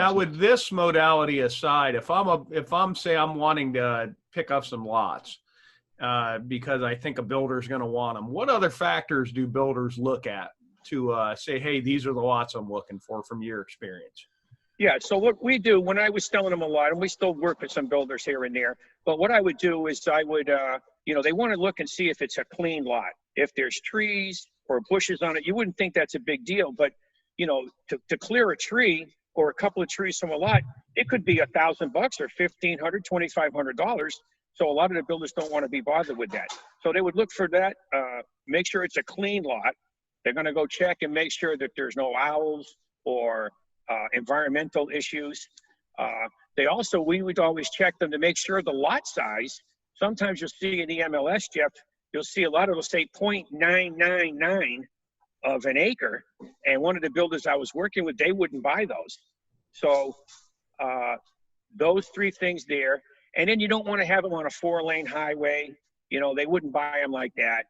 Now, with this modality aside, if I'm wanting to pick up some lots because I think a builder's going to want them, what other factors do builders look at to say, hey, these are the lots I'm looking for from your experience? Yeah, so what we do, when I was selling them a lot, and we still work with some builders here and there, but what I would do is I would, they want to look and see if it's a clean lot. If there's trees or bushes on it, you wouldn't think that's a big deal, but, to clear a tree or a couple of trees from a lot, it could be $1,000 or $1,500, $2,500. So a lot of the builders don't want to be bothered with that. So they would look for that, make sure it's a clean lot. They're going to go check and make sure that there's no owls or environmental issues. We would always check them to make sure the lot size. Sometimes you'll see in the MLS, Jeff, you'll see a lot of them say 0.999 of an acre. And one of the builders I was working with, they wouldn't buy those. So those three things there. And then you don't want to have them on a 4-lane highway. They wouldn't buy them like that.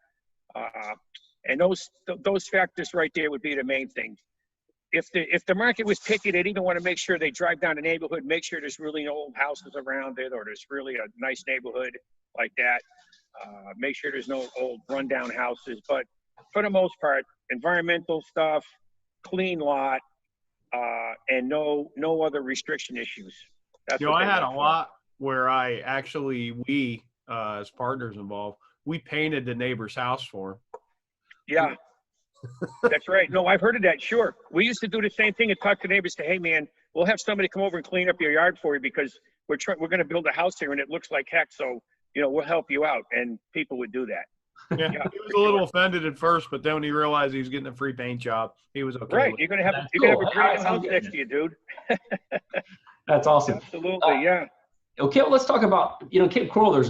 And those factors right there would be the main thing. If the market was picky, they'd even want to make sure they drive down the neighborhood, make sure there's really no old houses around it, or there's really a nice neighborhood like that. Make sure there's no old rundown houses. But for the most part, environmental stuff, clean lot, and no other restriction issues. I had a lot where we as partners involved, we painted the neighbor's house for him. Yeah. That's right. No, I've heard of that. Sure. We used to do the same thing and talk to neighbors, say, hey, man, we'll have somebody come over and clean up your yard for you because we're going to build a house here and it looks like heck. So, we'll help you out. And people would do that. Yeah. He was a little offended at first, but then when he realized he was getting a free paint job, he was okay. Right. You're going to have a great house next to you, dude. That's awesome. Absolutely. Yeah. Okay. Well, let's talk about, Cape Coral. There's